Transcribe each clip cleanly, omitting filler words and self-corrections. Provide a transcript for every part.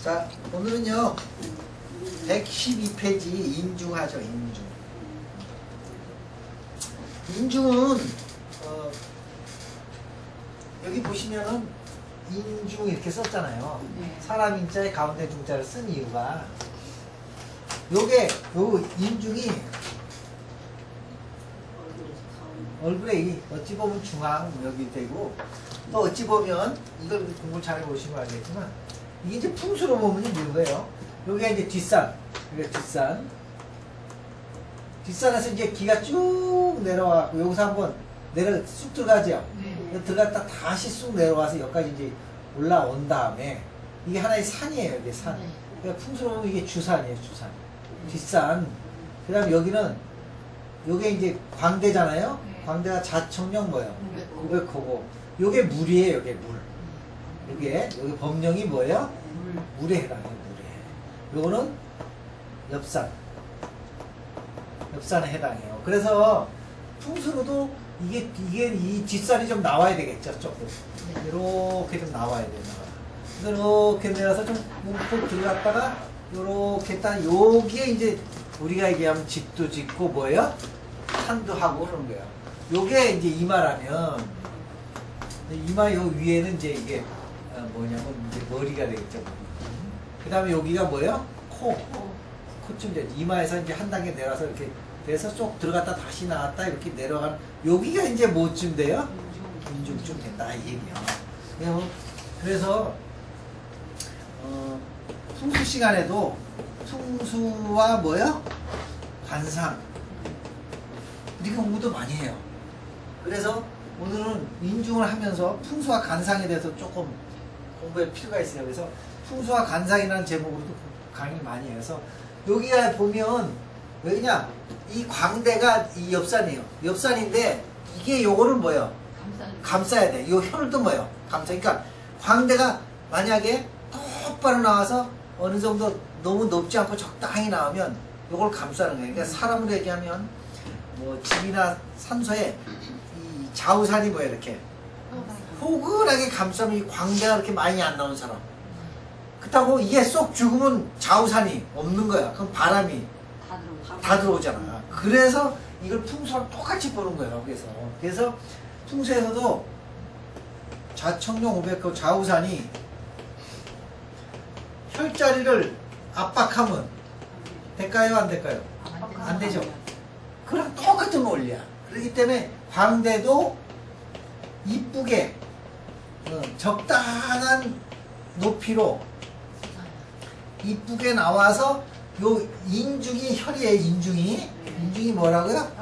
자, 오늘은요 112페이지 인중하죠. 인중은 여기 보시면은 인중 이렇게 썼잖아요. 사람 인자에 가운데 중자를 쓴 이유가 요 인중이 얼굴에 어찌 보면 중앙 여기 되고, 또 어찌 보면 이걸 공부 잘 해보시면 알겠지만 이게 이제 풍수로 보면 뭐예요? 여기가 이제 뒷산, 뒷산에서 이제 기가 쭉 내려와갖고 여기서 한번 쑥 들어가죠. 들어갔다 다시 쑥 내려와서 여기까지 이제 올라온 다음에 이게 하나의 산이에요. 이게 산. 그러니까 풍수로 보면 이게 주산이에요. 주산. 뒷산. 그 다음에 여기는 요게 이제 광대잖아요. 광대가 자청령 뭐예요? 900호고 요게 물이에요. 요게 물. 여기 법령이 뭐예요? 물에 해당해요. 물에. 요거는 엽산에 해당해요. 그래서 풍수로도 이게 이 뒷산이 좀 나와야 되겠죠. 조금 이렇게 좀 나와야 돼요. 이렇게 내려서 좀 움푹 들어갔다가 요렇게 딱 여기에 이제 우리가 얘기하면 집도 짓고 뭐예요? 산도 하고 그러는 거예요. 요게 이제 이마라면, 이마 요 위에는 이제 이게 뭐냐면 이제 머리가 되겠죠. 그 다음에 여기가 뭐예요? 코쯤 이제 이마에서 이제 한 단계 내려와서 이렇게 돼서 쏙 들어갔다 다시 나왔다 이렇게 내려가는, 여기가 이제 뭐쯤 돼요? 인중쯤 된다 이 얘기야. 그래서 풍수 시간에도 풍수와 뭐요? 관상 이렇게 공부도 많이 해요. 그래서 오늘은 인중을 하면서 풍수와 관상에 대해서 조금 공부할 필요가 있어요. 그래서 풍수와 관상이라는 제목으로도 강의를 많이 해요. 그래서 여기가 보면 왜냐, 이 광대가 이 엽산이에요. 엽산인데 이게 요거를 뭐예요? 감싸야 돼. 요 혀를 또 뭐예요? 그러니까 광대가 만약에 똑바로 나와서 어느 정도 너무 높지 않고 적당히 나오면 요걸 감싸는 거예요. 그러니까 사람으로 얘기하면 뭐 집이나 산소에 이 좌우산이 뭐예요? 이렇게 포근하게 감싸면 이 광대가 그렇게 많이 안 나오는 사람. 그렇다고 이게 쏙 죽으면 좌우산이 없는 거야. 그럼 바람이 다 들어오잖아. 그래서 이걸 풍수랑 똑같이 보는 거예요. 그래서 풍수에서도 좌청룡 500호 좌우산이 혈자리를 압박하면 될까요? 안 될까요? 안 되죠. 그랑 똑같은 원리야. 그렇기 때문에 광대도 이쁘게 적당한 높이로 이쁘게 나와서 요 인중이 혈이에요. 인중이 뭐라고요?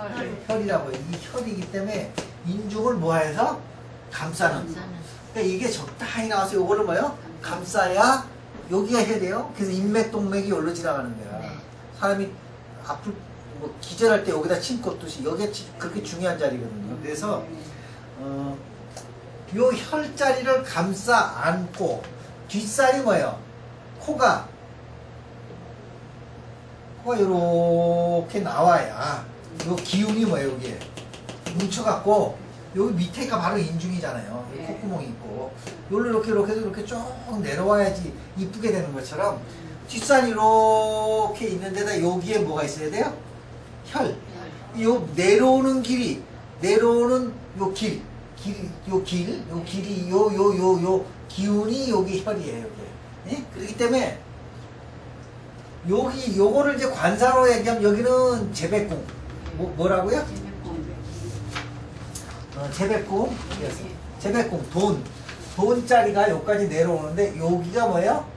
혈이라고요. 이 혈이기 때문에 인중을 뭐해서 감싸는. 그러니까 이게 적당히 나와서 요거를 뭐예요? 감싸야 여기가 혈이에요. 그래서 인맥 동맥이 여기로 지나가는 거야. 사람이 아플 뭐 기절할 때 여기다 침 꽂듯이 여기가 그렇게 중요한 자리거든요. 그래서 요 혈자리를 감싸 안고 뒷살이 뭐예요? 코가 이렇게 나와야 요 기운이 뭐예요? 여기에 뭉쳐갖고 여기 밑에가 바로 인중이잖아요. 여기 콧구멍이 있고 요로 이렇게 쭉 내려와야지 이쁘게 되는 것처럼 뒷산이 이렇게 있는 데다 여기에 뭐가 있어야 돼요? 혈. 요 내려오는 길이 요 기운이 여기 혈이에요. 여기. 예? 그렇기 때문에 요거를 이제 관사로 얘기하면 여기는 재백궁. 뭐라고요? 재백궁. 재백궁. 돈자리가 여기까지 내려오는데 여기가 뭐예요?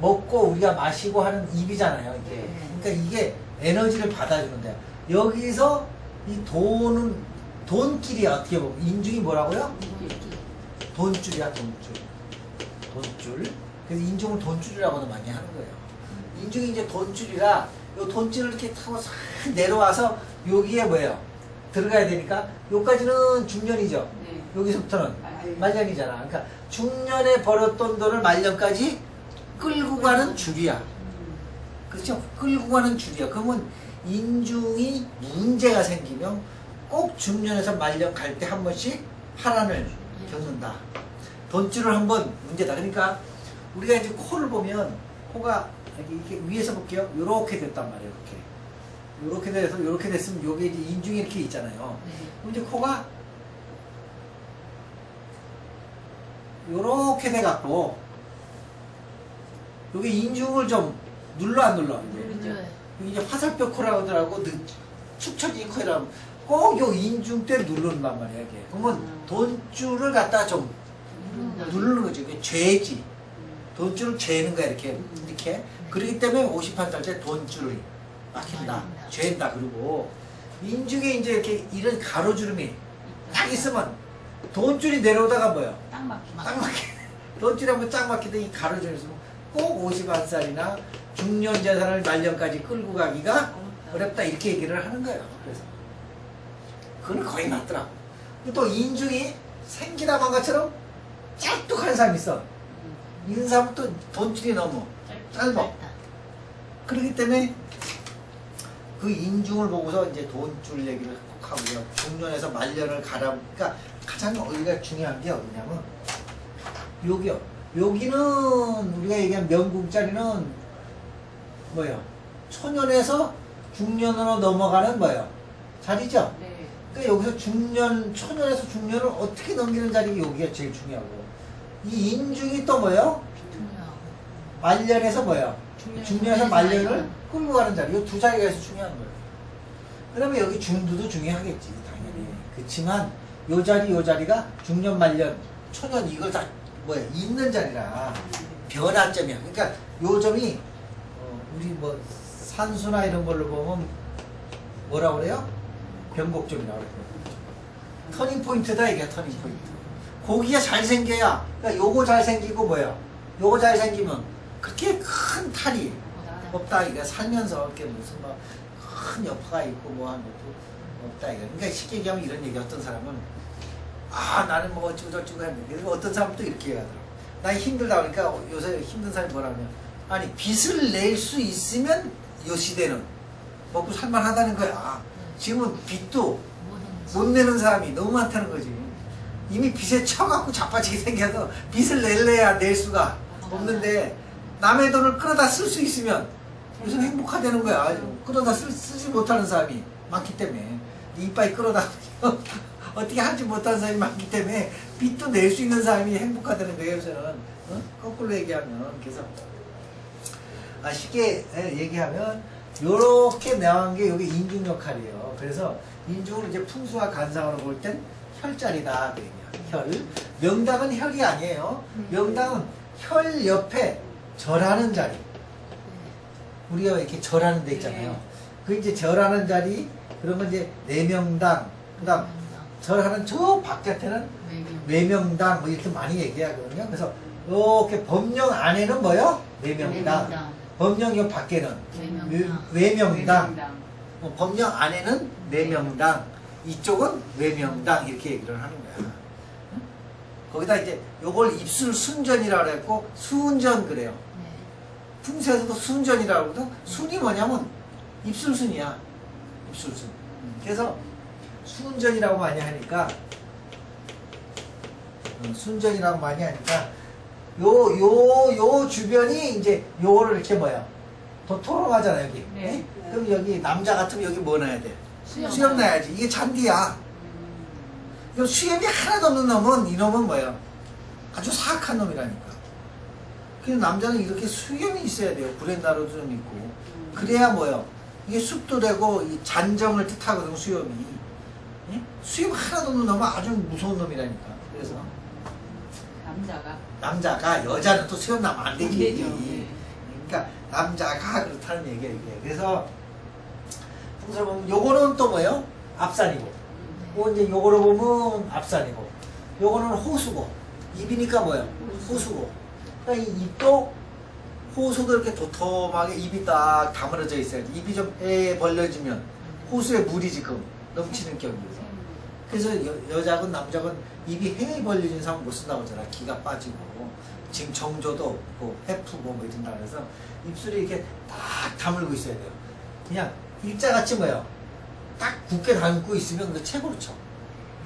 먹고 우리가 마시고 하는 입이잖아요. 이게. 그러니까 이게 에너지를 받아주는데요. 여기서 이 돈길이야. 어떻게 보면 인중이 뭐라고요? 돈줄이야. 돈줄. 그래서 인중을 돈줄이라고도 많이 하는 거예요. 인중이 이제 돈줄이라 요 돈줄을 이렇게 타고 싹 내려와서 여기에 뭐예요? 들어가야 되니까 여기까지는 중년이죠. 여기서부터는 말년이잖아. 그러니까 중년에 벌었던 돈을 말년까지 끌고 가는 줄이야. 그렇죠? 끌고 가는 줄이야. 그러면 인중이 문제가 생기면 꼭 중년에서 말년 갈 때 한 번씩 파란을 겪는다. 돈줄을 한번 문제다. 그러니까 우리가 이제 코를 보면 코가 이렇게 위에서 볼게요. 요렇게 됐단 말이에요. 이렇게 돼서 이렇게 됐으면 요게 이제 인중이 이렇게 있잖아요. 그럼 이제 코가 요렇게 돼갖고 요게 인중을 좀 눌러 안 눌러? 이제 화살표 코라고 하더라고. 축 처진 코라고 꼭 요 인중 때 누른단 말이야. 이게. 그러면 돈줄을 갖다 좀 누르는 거죠. 이게 죄지. 돈줄을 죄는 거야. 이렇게. 그렇기 때문에 50한살때 돈줄을 막힌다. 죄다. 그리고 인중에 이제 이렇게 이런 가로주름이 딱 있으면 돈줄이 내려오다가 뭐예요? 딱 막히면. 딱 막히. 돈줄이 한번 딱 막히다 이 가로주름이 있으면 꼭 51살이나 중년 재산을 말년까지 끌고 가기가 어렵다. 이렇게 얘기를 하는 거예요. 그래서. 그건 거의 맞더라고. 또 인중이 생기다 만 것처럼 짤뚝한 사람이 있어. 이런 사람은 또 돈줄이 너무 짧아. 그렇기 때문에 그 인중을 보고서 이제 돈줄 얘기를 꼭 하고요. 중년에서 말년을 가라. 그러니까 가장 여기가 중요한 게 어디냐면 여기요. 여기는 우리가 얘기한 명궁자리는 뭐예요? 초년에서 중년으로 넘어가는 뭐예요? 자리죠? 네. 그러니까 여기서 중년, 초년에서 중년을 어떻게 넘기는 자리가 여기가 제일 중요하고 이 인중이 또 뭐예요? 중요하고. 말년에서 뭐예요? 중년에서 말년을 끌고 가는 자리. 이 두 자리가 중요한 거예요. 그러면 여기 중두도 중요하겠지, 당연히. 그렇지만 요 자리가 중년, 말년, 초년 이걸 다 뭐야 있는 자리라 변화점이야. 그러니까 요 점이 우리 뭐 산수나 이런 걸로 보면 뭐라 그래요? 변곡점이라고 그래요. 터닝 포인트다 이게 터닝 포인트. 고기가 잘 생겨야. 그러니까 요거 잘 생기고 뭐야? 요거 잘 생기면 그렇게 큰 탈이 없다. 이게 살면서 이렇게 무슨 막 큰 여파가 있고 뭐 하는 것도 없다. 이거. 그러니까 쉽게 얘기하면 이런 얘기 어떤 사람은 아 나는 뭐 어쩌고 저쩌고 했는데 그리고 어떤 사람은 또 이렇게 얘기하더라고. 나 힘들다 그러니까 요새 힘든 사람이 뭐라 하면 아니 빚을 낼 수 있으면 요 시대는 먹고 살만하다는 거야. 지금은 빚도 못 내는 사람이 너무 많다는 거지. 이미 빚에 쳐갖고 자빠지게 생겨서 빚을 낼래야 낼 수가 없는데 남의 돈을 끌어다 쓸 수 있으면 무슨 행복하다는 거야. 끌어다 쓰지 못하는 사람이 많기 때문에 이빨 끌어다 어떻게 하지 못하는 사람이 많기 때문에 빚도 낼 수 있는 사람이 행복하다는 거예요. 요새는 거꾸로 얘기하면 그래서 쉽게 얘기하면 요렇게 나온 게 여기 인중 역할이에요. 그래서 인중을 이제 풍수와 간상으로 볼 땐 혈자리다. 혈. 명당은 혈이 아니에요. 명당은 혈 옆에 절하는 자리. 우리가 이렇게 절하는 데 있잖아요. 그 이제 절하는 자리, 그러면 이제 내명당, 그 다음 절하는 저 바깥에는 외명당, 뭐 이렇게 많이 얘기하거든요. 그래서 이렇게 법령 안에는 뭐요? 내명당. 법령 요 밖에는 외명당. 법령 안에는 내명당. 이쪽은 외명당. 이렇게 얘기를 하는 거야. 거기다 이제 요걸 입술 순전이라고 했고, 수운전 그래요. 풍수에서도 순전이라고 하거든. 순이 뭐냐면 입술순이야. 입술순. 그래서 순전이라고 많이 하니까 순전이라고 많이 하니까 요 주변이 이제 요거를 이렇게 뭐야 도톰하잖아 여기. 네. 그럼 여기 남자 같으면 여기 뭐 넣어야 돼? 수염 넣어야지. 이게 잔디야. 그럼 수염이 하나도 없는 놈은 이놈은 뭐야? 아주 사악한 놈이라니까. 그래서 남자는 이렇게 수염이 있어야 돼요. 구렛나루도 좀 있고. 그래야 뭐요? 이게 숲도 되고 이 잔정을 뜻하거든 수염이. 예? 수염 하나도 없는 놈은 아주 무서운 놈이라니까. 그래서 남자가 여자는 또 수염 나면 안 되지. 그러니까 남자가 그렇다는 얘기야 이게. 그래서 풍수를 보면 요거는 또 뭐예요? 앞산이고. 이제 요거로 보면 앞산이고. 요거는 호수고. 입이니까 뭐예요? 호수고. 그러니까 이 입도 호수도 이렇게 도톰하게 입이 딱 다물어져 있어야지. 입이 좀 벌려지면 호수에 물이 지금 넘치는 격이에요. 그래서 여자건 남자건 입이 해 벌려진 사람 못 쓴다고 하잖아. 기가 빠지고 지금 정조도 없고 해프고 뭐 이런다 그래서 입술이 이렇게 딱 다물고 있어야 돼요. 그냥 일자같이 뭐예요? 딱 굳게 담고 있으면 그 최고로 쳐.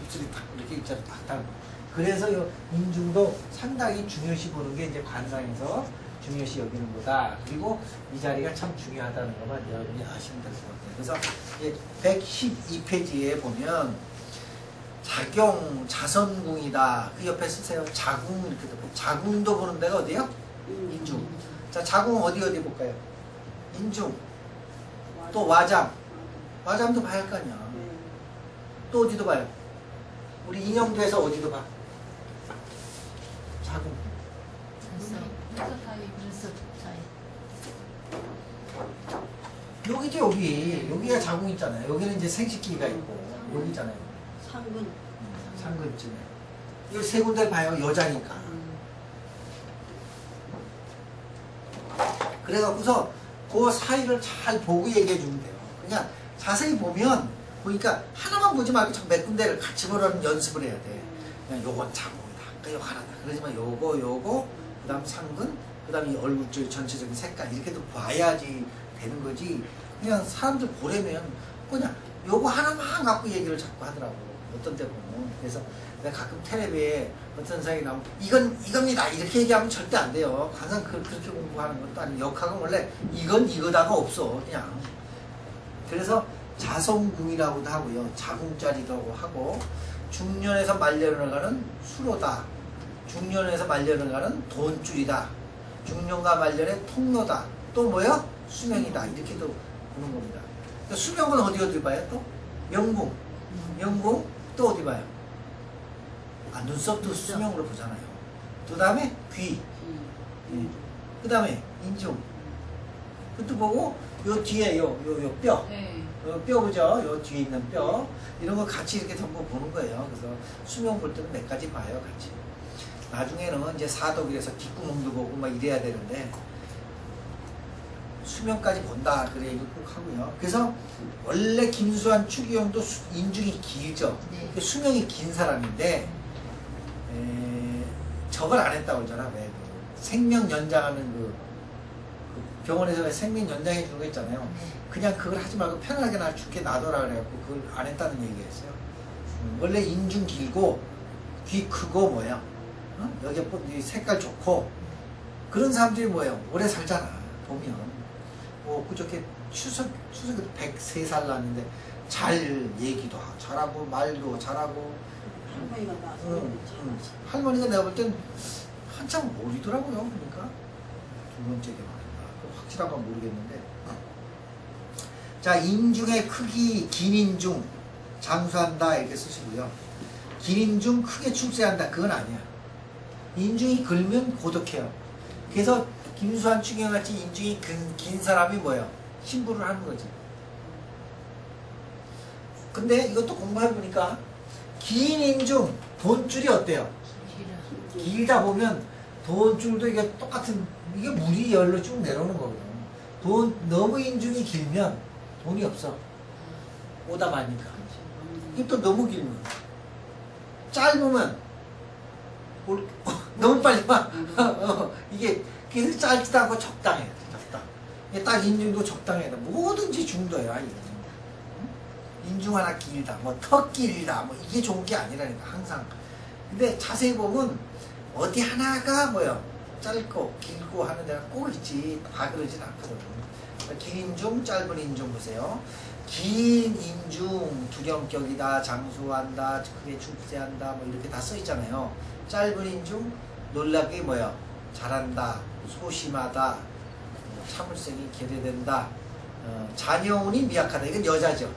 입술이 딱 이렇게 일자로 딱 담고. 그래서 이 인중도 상당히 중요시 보는 게 이제 관상에서 중요시 여기는 거다. 그리고 이 자리가 참 중요하다는 것만 여러분이 아시면 될 것 같아요. 그래서 이제 112페이지에 보면 작용 자선궁이다. 그 옆에 쓰세요. 자궁 이렇게 돼. 자궁도 보는 데가 어디요? 인중. 자, 자궁 어디 볼까요? 인중. 또 와장. 와장도 봐야 할 거 아니야. 또 어디도 봐요? 우리 인형도에서 어디도 봐? 자궁. 여기죠, 여기. 여기가 자궁 있잖아요. 여기는 이제 생식기가 있고, 여기 있잖아요. 상근. 상근쯤에. 이 세 군데 봐요, 여자니까. 그래갖고서 그 사이를 잘 보고 얘기해 주면 돼요. 그냥 자세히 보니까 하나만 보지 말고 몇 군데를 같이 보라는 연습을 해야 돼. 그냥 요건 자궁이다. 그러니까 요거 하나다. 그러지만 요거, 그 다음 상근, 그 다음 이 얼굴 쪽 전체적인 색깔, 이렇게도 봐야지 되는 거지. 그냥 사람들 보려면 그냥 요거 하나만 갖고 얘기를 자꾸 하더라고. 어떤 때 보면. 그래서 내가 가끔 텔레비에 어떤 사람이 나오면 이겁니다. 이렇게 얘기하면 절대 안 돼요. 항상 그렇게 공부하는 것도 아니고 역학은 원래 이거다가 없어. 그냥. 그래서 자성궁이라고도 하고요. 자궁자리라고 하고 중년에서 말년을 가는 수로다. 중년에서 말년을 가는 돈줄이다. 중년과 말년의 통로다. 또 뭐요? 수명이다. 이렇게도 보는 겁니다. 수명은 어디 봐요? 또? 명궁. 명궁 또 어디 봐요? 눈썹도 수명으로 보잖아요. 그 다음에 귀. 그 다음에 인중. 그것도 보고 요 뒤에 요 뼈. 요 뼈 보죠? 요 뒤에 있는 뼈. 이런 거 같이 이렇게 전부 보는 거예요. 그래서 수명 볼 때는 몇 가지 봐요, 같이. 나중에는 이제 사독이라서 뒷구멍도 보고 막 이래야 되는데 수명까지 본다. 그래 얘기 꼭 하고요. 그래서 원래 김수환, 추기경도 인중이 길죠. 네. 수명이 긴 사람인데 저걸 안 했다고 그러잖아. 왜? 생명 연장하는 그 병원에서 왜 생명 연장해 주는 거 있잖아요. 네. 그냥 그걸 하지 말고 편하게 나 죽게 놔둬라 그래갖고 그걸 안 했다는 얘기였어요. 원래 인중 길고 귀 크고 뭐야? 여기 색깔 좋고 그런 사람들이 뭐예요? 오래 살잖아. 보면 그저께 추석에 103살 났는데 잘 얘기도 잘하고 말도 잘하고 할머니가 나서 할머니가 내가 볼 땐 한참 어리더라고요. 그러니까 두 번째 개발인가 확실한 건 모르겠는데. 자, 인중의 크기 긴 인중 장수한다 이렇게 쓰시고요. 긴 인중 크게 출세한다 그건 아니야. 인중이 길면 고독해요. 그래서 김수환, 추기경 같이 인중이 긴 사람이 뭐예요? 신부를 하는 거지. 근데 이것도 공부해보니까 긴 인중 돈줄이 어때요? 길다 보면 돈줄도 이게 똑같은 이게 물이 열로 쭉 내려오는 거거든. 너무 인중이 길면 돈이 없어. 오다 가니까. 이게 또 너무 길면 짧으면 너무 빨리 와. 이게 그래서 짧지도 않고 적당해. 적당. 이게 딱 인중도 적당해. 뭐든지 중도야. 인중 하나 길다, 뭐 턱 길다, 뭐 이게 좋은 게 아니라니까 항상. 근데 자세히 보면 어디 하나가 뭐요? 짧고 길고 하는 데가 꼭 있지. 다 그러진 않거든. 긴 인중, 짧은 인중 보세요. 긴 인중 두령격이다, 장수한다, 크게 출세한다, 뭐 이렇게 다 써 있잖아요. 짧은 인중 놀랍게 뭐요? 잘한다, 소심하다, 참을성이 계대된다, 자녀운이 미약하다. 이건 여자죠.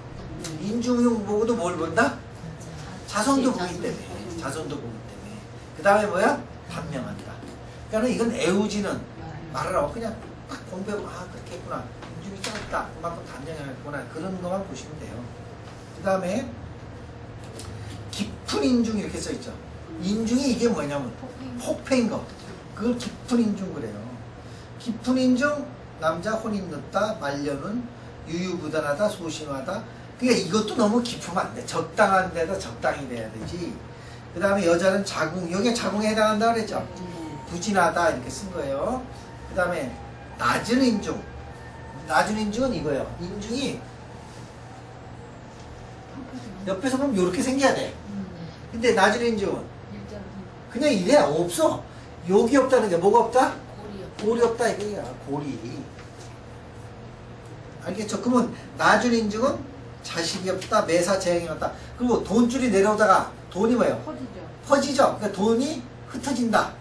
인중용 보고도 뭘 본다? 자손도 보기 때문에. 자손도 보기 때문에. 그 다음에 뭐야? 단명한다. 그러니까 이건 애우지는 말하라고 그냥 딱 공부하고 그렇게 했구나. 인중이 짧다. 그만큼 단명했구나. 그런 것만 보시면 돼요. 그 다음에 깊은 인중 이렇게 써있죠. 인중이 이게 뭐냐면 폭패인 거. 그걸 깊은 인중 그래요. 깊은 인중 남자 혼인 늦다. 말년은 유유부단하다. 소심하다. 그러니까 이것도 너무 깊으면 안 돼. 적당한 데다 적당히 돼야 되지. 그 다음에 여자는 자궁, 여기에 자궁에 해당한다고 그랬죠. 부진하다 이렇게 쓴 거예요. 그 다음에 낮은 인중. 낮은 인중은 이거예요. 인중이 옆에서 보면 이렇게 생겨야 돼. 근데 낮은 인중은 그냥 이래 없어. 여기 없다는 게 뭐가 없다? 골이 없다 이거야. 골이. 알겠죠? 그러면 나중 인증은 자식이 없다, 매사 재행이 없다. 그리고 돈줄이 내려오다가 돈이 뭐예요? 퍼지죠. 퍼지죠. 그러니까 돈이 흩어진다.